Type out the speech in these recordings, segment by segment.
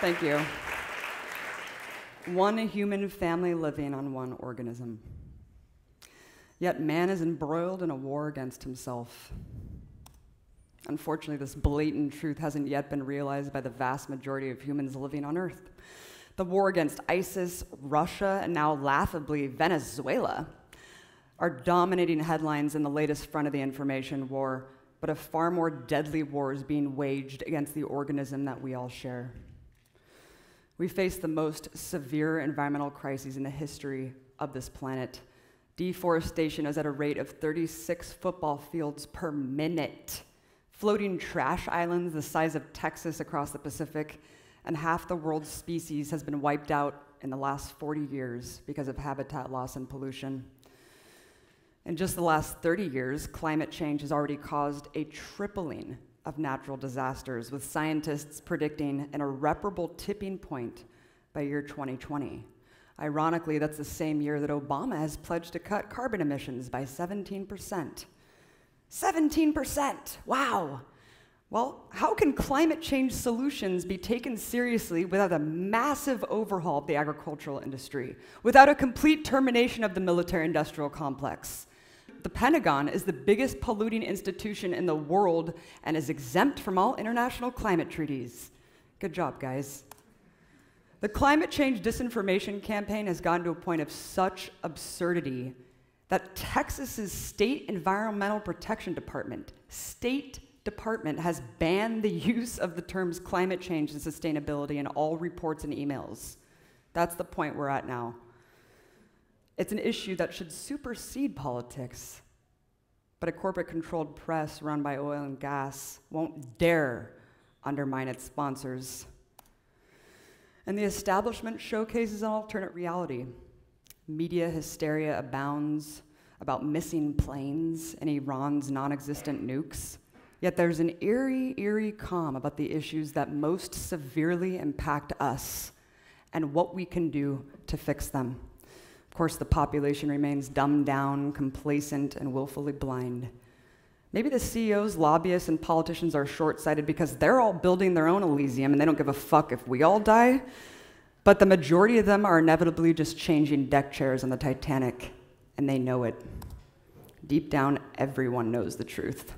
Thank you. One human family living on one organism. Yet man is embroiled in a war against himself. Unfortunately, this blatant truth hasn't yet been realized by the vast majority of humans living on Earth. The war against ISIS, Russia, and now laughably Venezuela are dominating headlines in the latest front of the information war, but a far more deadly war is being waged against the organism that we all share. We face the most severe environmental crises in the history of this planet. Deforestation is at a rate of 36 football fields per minute. Floating trash islands the size of Texas across the Pacific, and half the world's species has been wiped out in the last 40 years because of habitat loss and pollution. In just the last 30 years, climate change has already caused a tripling of natural disasters, with scientists predicting an irreparable tipping point by year 2020. Ironically, that's the same year that Obama has pledged to cut carbon emissions by 17%. 17%, wow. Well, how can climate change solutions be taken seriously without a massive overhaul of the agricultural industry, without a complete termination of the military-industrial complex? The Pentagon is the biggest polluting institution in the world and is exempt from all international climate treaties. Good job, guys. The climate change disinformation campaign has gotten to a point of such absurdity that Texas's State Environmental Protection Department, has banned the use of the terms climate change and sustainability in all reports and emails. That's the point we're at now. It's an issue that should supersede politics, but a corporate-controlled press run by oil and gas won't dare undermine its sponsors. And the establishment showcases an alternate reality. Media hysteria abounds about missing planes and Iran's non-existent nukes. Yet there's an eerie calm about the issues that most severely impact us and what we can do to fix them. Of course, the population remains dumbed down, complacent, and willfully blind. Maybe the CEOs, lobbyists, and politicians are short-sighted because they're all building their own Elysium and they don't give a fuck if we all die. But the majority of them are inevitably just changing deck chairs on the Titanic, and they know it. Deep down, everyone knows the truth.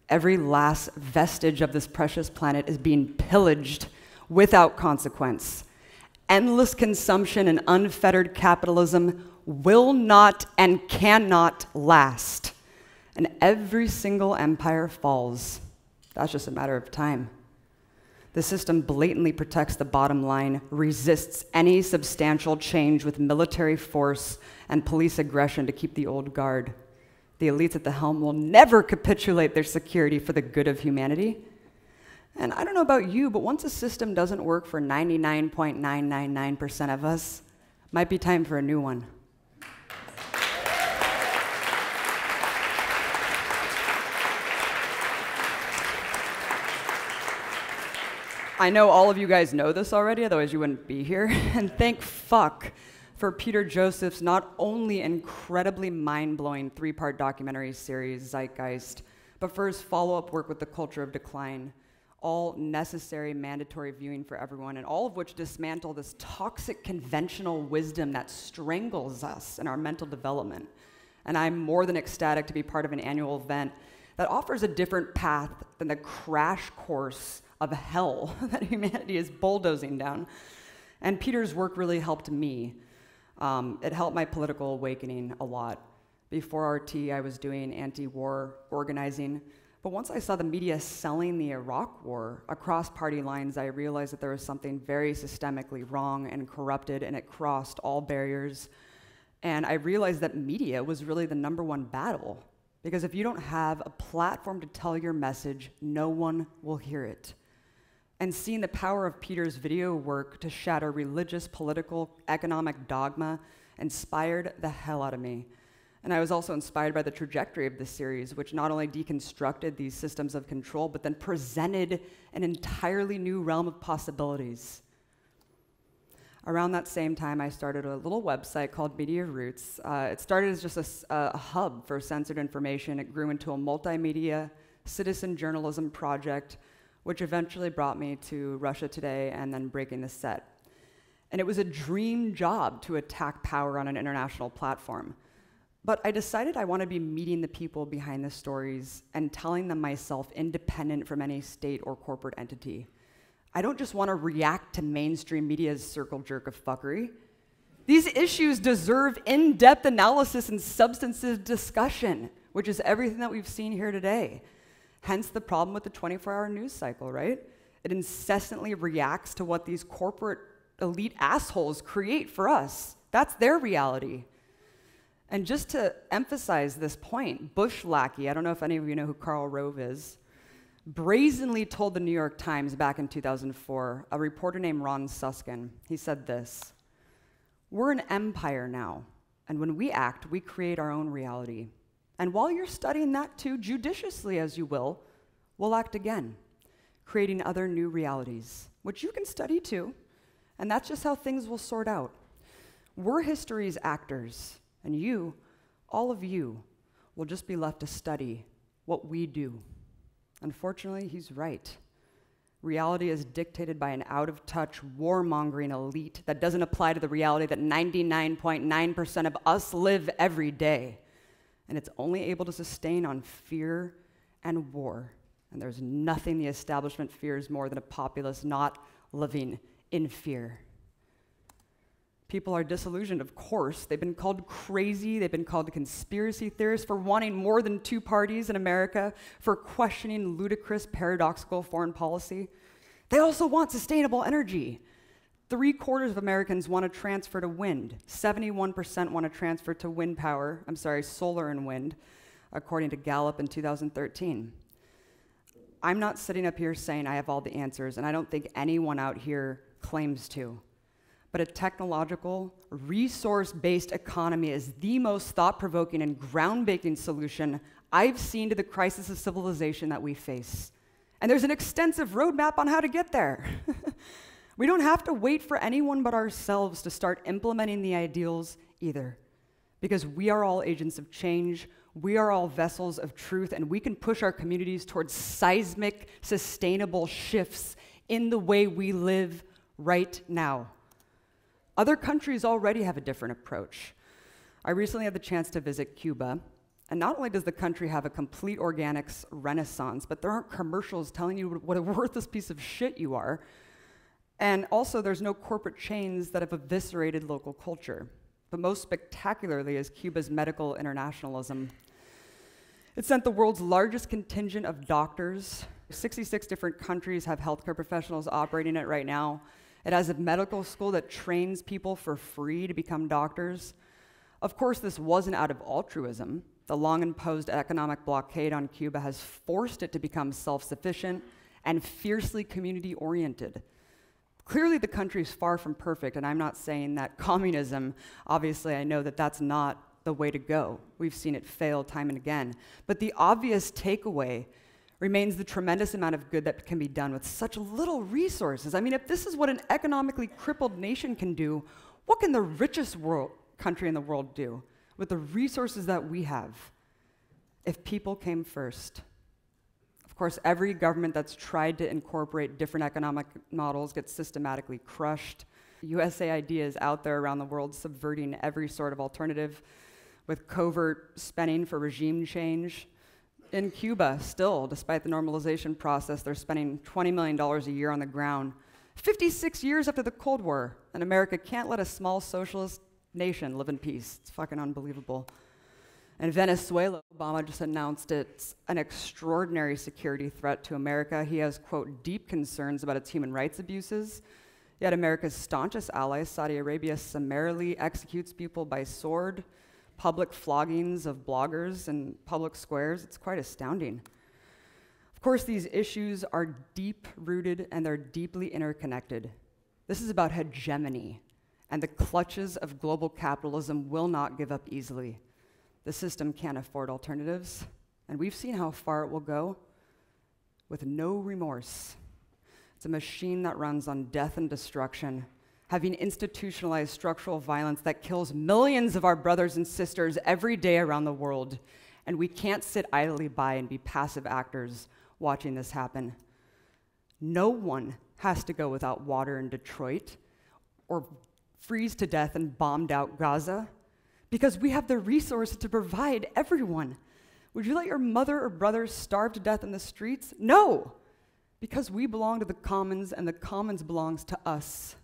Every last vestige of this precious planet is being pillaged without consequence. Endless consumption and unfettered capitalism will not and cannot last. And every single empire falls. That's just a matter of time. The system blatantly protects the bottom line, resists any substantial change with military force and police aggression to keep the old guard. The elites at the helm will never capitulate their security for the good of humanity. And I don't know about you, but once a system doesn't work for 99.999% of us, might be time for a new one. I know all of you guys know this already, otherwise you wouldn't be here. And thank fuck for Peter Joseph's not only incredibly mind-blowing 3-part documentary series, Zeitgeist, but for his follow-up work with The Culture of Decline. All necessary, mandatory viewing for everyone, and all of which dismantle this toxic conventional wisdom that strangles us in our mental development. And I'm more than ecstatic to be part of an annual event that offers a different path than the crash course of hell that humanity is bulldozing down. And Peter's work really helped me. It helped my political awakening a lot. Before RT, I was doing anti-war organizing. But once I saw the media selling the Iraq war across party lines, I realized that there was something very systemically wrong and corrupted, and it crossed all barriers. And I realized that media was really the #1 battle. Because if you don't have a platform to tell your message, no one will hear it. And seeing the power of Peter's video work to shatter religious, political, economic dogma inspired the hell out of me. And I was also inspired by the trajectory of this series, which not only deconstructed these systems of control, but then presented an entirely new realm of possibilities. Around that same time, I started a little website called Media Roots. It started as just a hub for censored information. It grew into a multimedia citizen journalism project which eventually brought me to Russia Today and then Breaking the Set. And it was a dream job to attack power on an international platform. But I decided I want to be meeting the people behind the stories and telling them myself independent from any state or corporate entity. I don't just want to react to mainstream media's circle jerk of fuckery. These issues deserve in-depth analysis and substantive discussion, which is everything that we've seen here today. Hence the problem with the 24-hour news cycle, right? It incessantly reacts to what these corporate elite assholes create for us. That's their reality. And just to emphasize this point, Bush lackey, I don't know if any of you know who Karl Rove is, brazenly told the New York Times back in 2004, a reporter named Ron Susskind, he said this: "We're an empire now, and when we act, we create our own reality. And while you're studying that too, judiciously as you will, we'll act again, creating other new realities, which you can study too, and that's just how things will sort out. We're history's actors, and you, all of you, will just be left to study what we do." Unfortunately, he's right. Reality is dictated by an out-of-touch, warmongering elite that doesn't apply to the reality that 99.9% of us live every day. And it's only able to sustain on fear and war. And there's nothing the establishment fears more than a populace not living in fear. People are disillusioned, of course. They've been called crazy. They've been called conspiracy theorists for wanting more than two parties in America, for questioning ludicrous, paradoxical foreign policy. They also want sustainable energy. 3/4 of Americans want to transfer to wind. 71% want to transfer to solar and wind, according to Gallup in 2013. I'm not sitting up here saying I have all the answers, and I don't think anyone out here claims to. But a technological, resource-based economy is the most thought-provoking and groundbreaking solution I've seen to the crisis of civilization that we face. And there's an extensive roadmap on how to get there. We don't have to wait for anyone but ourselves to start implementing the ideals either, because we are all agents of change, we are all vessels of truth, and we can push our communities towards seismic, sustainable shifts in the way we live right now. Other countries already have a different approach. I recently had the chance to visit Cuba, and not only does the country have a complete organics renaissance, but there aren't commercials telling you what a worthless piece of shit you are. And also, there's no corporate chains that have eviscerated local culture. But most spectacularly is Cuba's medical internationalism. It sent the world's largest contingent of doctors. 66 different countries have healthcare professionals operating it right now. It has a medical school that trains people for free to become doctors. Of course, this wasn't out of altruism. The long-imposed economic blockade on Cuba has forced it to become self-sufficient and fiercely community-oriented. Clearly, the country's far from perfect, and I'm not saying that communism, obviously, I know that that's not the way to go. We've seen it fail time and again. But the obvious takeaway remains the tremendous amount of good that can be done with such little resources. I mean, if this is what an economically crippled nation can do, what can the richest country in the world do with the resources that we have if people came first? Of course, every government that's tried to incorporate different economic models gets systematically crushed. USA ideas out there around the world subverting every sort of alternative with covert spending for regime change. In Cuba, still, despite the normalization process, they're spending $20 million a year on the ground. 56 years after the Cold War, and America can't let a small socialist nation live in peace. It's fucking unbelievable. In Venezuela, Obama just announced it's an extraordinary security threat to America. He has, quote, deep concerns about its human rights abuses. Yet America's staunchest ally, Saudi Arabia, summarily executes people by sword, public floggings of bloggers in public squares. It's quite astounding. Of course, these issues are deep-rooted and they're deeply interconnected. This is about hegemony, and the clutches of global capitalism will not give up easily. The system can't afford alternatives, and we've seen how far it will go with no remorse. It's a machine that runs on death and destruction, having institutionalized structural violence that kills millions of our brothers and sisters every day around the world. And we can't sit idly by and be passive actors watching this happen. No one has to go without water in Detroit or freeze to death in bombed out Gaza because we have the resources to provide everyone. Would you let your mother or brother starve to death in the streets? No, because we belong to the commons and the commons belongs to us.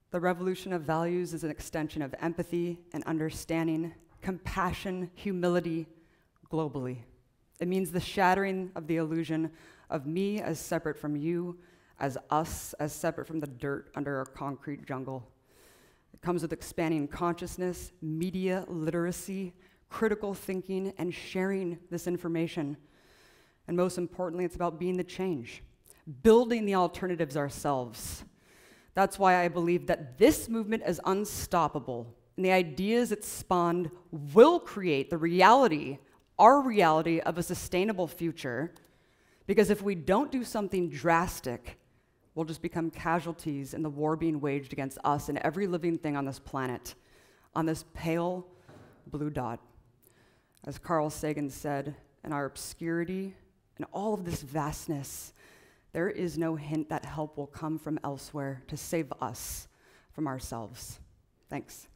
The revolution of values is an extension of empathy and understanding, compassion, humility, globally. It means the shattering of the illusion of me as separate from you, as us as separate from the dirt under our concrete jungle. It comes with expanding consciousness, media literacy, critical thinking, and sharing this information. And most importantly, it's about being the change, building the alternatives ourselves. That's why I believe that this movement is unstoppable, and the ideas it spawned will create the reality, our reality of a sustainable future, because if we don't do something drastic, we'll just become casualties in the war being waged against us and every living thing on this planet, on this pale blue dot. As Carl Sagan said, in our obscurity and all of this vastness, there is no hint that help will come from elsewhere to save us from ourselves. Thanks.